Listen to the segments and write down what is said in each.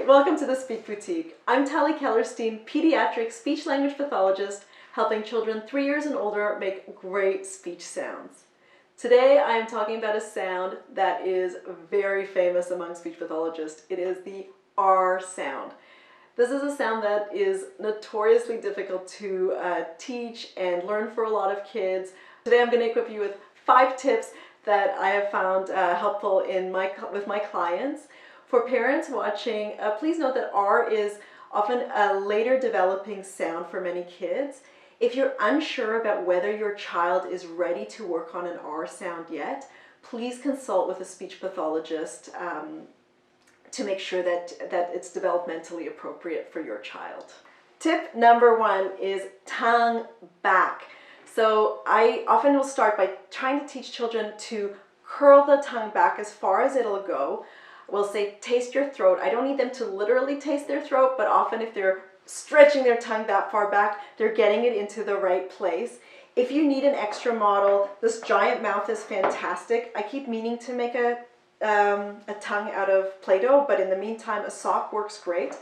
Hi, welcome to the Speak Boutique. I'm Tali Kellerstein, pediatric speech-language pathologist, helping children 3 years and older make great speech sounds. Today I am talking about a sound that is very famous among speech pathologists. It is the R sound. This is a sound that is notoriously difficult to teach and learn for a lot of kids. Today I'm going to equip you with 5 tips that I have found helpful with my clients. For parents watching, please note that R is often a later developing sound for many kids. If you're unsure about whether your child is ready to work on an R sound yet, please consult with a speech pathologist to make sure that it's developmentally appropriate for your child. Tip number 1 is tongue back. So I often will start by trying to teach children to curl the tongue back as far as it'll go. We'll say, taste your throat. I don't need them to literally taste their throat, but often if they're stretching their tongue that far back, they're getting it into the right place. If you need an extra model, this giant mouth is fantastic. I keep meaning to make a tongue out of Play-Doh, but in the meantime, a sock works great.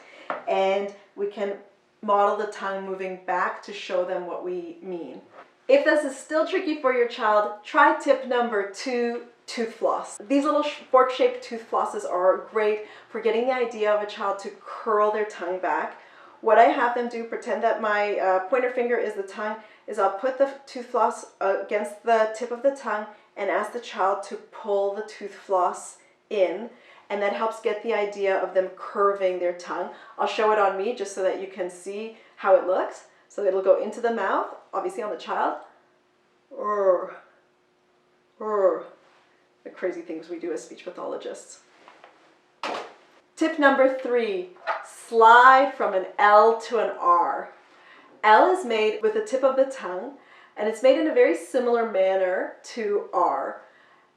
And we can model the tongue moving back to show them what we mean. If this is still tricky for your child, try tip number 2, tooth floss. These little fork-shaped tooth flosses are great for getting the idea of a child to curl their tongue back. What I have them do, pretend that my pointer finger is the tongue, is I'll put the tooth floss against the tip of the tongue and ask the child to pull the tooth floss in, and that helps get the idea of them curving their tongue. I'll show it on me just so that you can see how it looks. So it'll go into the mouth, obviously on the child. The crazy things we do as speech pathologists. Tip number 3, slide from an L to an R. L is made with the tip of the tongue, and it's made in a very similar manner to R.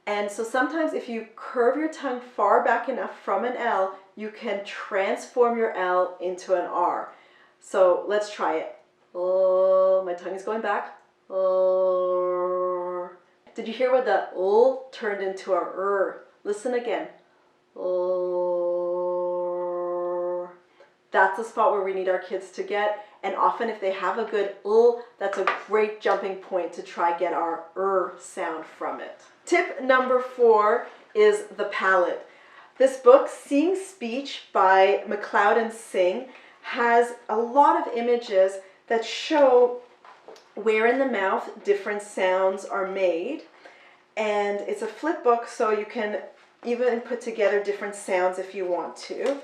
And so sometimes if you curve your tongue far back enough from an L, you can transform your L into an R. So let's try it. Oh, my tongue is going back. Oh. Did you hear what the L turned into a R? Listen again. Oh. That's the spot where we need our kids to get. And often if they have a good L, that's a great jumping point to try get our R sound from it. Tip number 4 is the palate. This book, Seeing Speech by McLeod and Singh, has a lot of images that show where in the mouth different sounds are made. And it's a flip book, so you can even put together different sounds if you want to.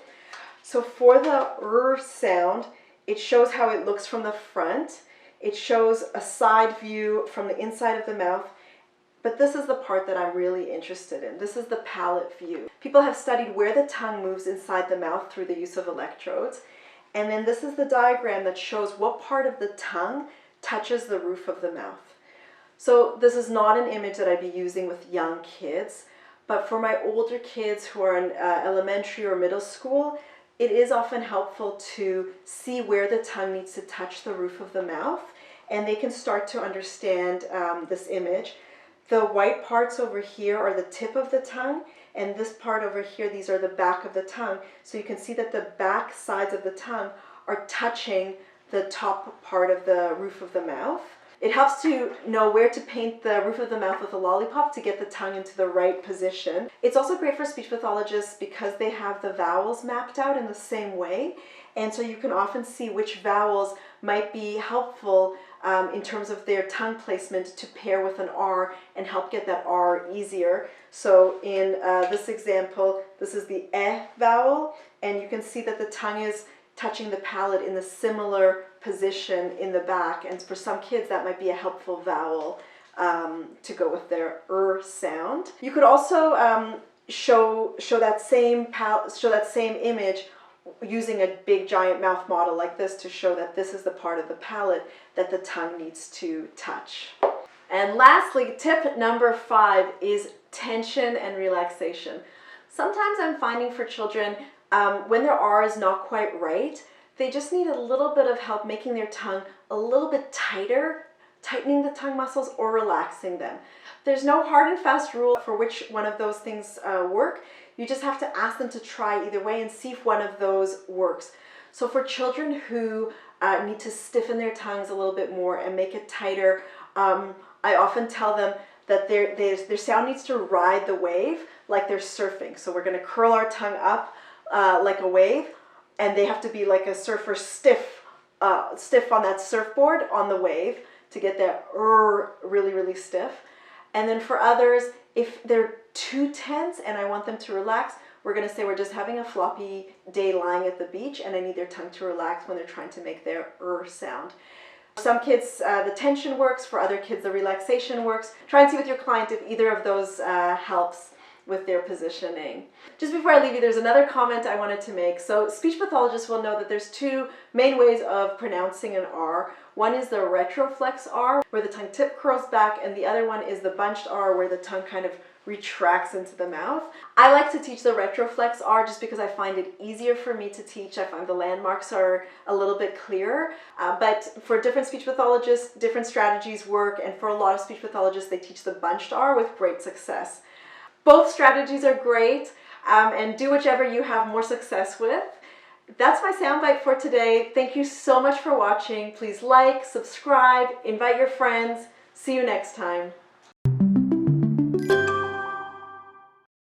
So for the R sound, it shows how it looks from the front. It shows a side view from the inside of the mouth. But this is the part that I'm really interested in. This is the palate view. People have studied where the tongue moves inside the mouth through the use of electrodes. And then this is the diagram that shows what part of the tongue touches the roof of the mouth. So this is not an image that I'd be using with young kids, but for my older kids who are in elementary or middle school, it is often helpful to see where the tongue needs to touch the roof of the mouth, and they can start to understand this image. The white parts over here are the tip of the tongue, and this part over here, these are the back of the tongue. So you can see that the back sides of the tongue are touching the top part of the roof of the mouth. It helps to know where to paint the roof of the mouth with a lollipop to get the tongue into the right position. It's also great for speech pathologists because they have the vowels mapped out in the same way. And so you can often see which vowels might be helpful in terms of their tongue placement to pair with an R and help get that R easier. So in this example, this is the E vowel, and you can see that the tongue is touching the palate in a similar position in the back, and for some kids that might be a helpful vowel to go with their sound. You could also show that same image using a big giant mouth model like this to show that this is the part of the palate that the tongue needs to touch. And lastly, tip number 5 is tension and relaxation. Sometimes I'm finding for children when their R is not quite right, they just need a little bit of help making their tongue a little bit tighter tightening the tongue muscles or relaxing them. There's no hard and fast rule for which one of those things work. You just have to ask them to try either way and see if one of those works. So for children who need to stiffen their tongues a little bit more and make it tighter, I often tell them that their sound needs to ride the wave like they're surfing. So we're going to curl our tongue up like a wave, and they have to be like a surfer, stiff on that surfboard on the wave to get that really, really stiff. And then for others, if they're too tense and I want them to relax, we're going to say we're just having a floppy day lying at the beach and I need their tongue to relax when they're trying to make their sound. For some kids, the tension works. For other kids, the relaxation works. Try and see with your client if either of those helps with their positioning. Just before I leave you, there's another comment I wanted to make. So speech pathologists will know that there's two main ways of pronouncing an R. One is the retroflex R, where the tongue tip curls back, and the other one is the bunched R, where the tongue kind of retracts into the mouth. I like to teach the retroflex R just because I find it easier for me to teach. I find the landmarks are a little bit clearer, but for different speech pathologists, different strategies work, and for a lot of speech pathologists, they teach the bunched R with great success. Both strategies are great, and do whichever you have more success with. That's my soundbite for today. Thank you so much for watching. Please like, subscribe, invite your friends. See you next time.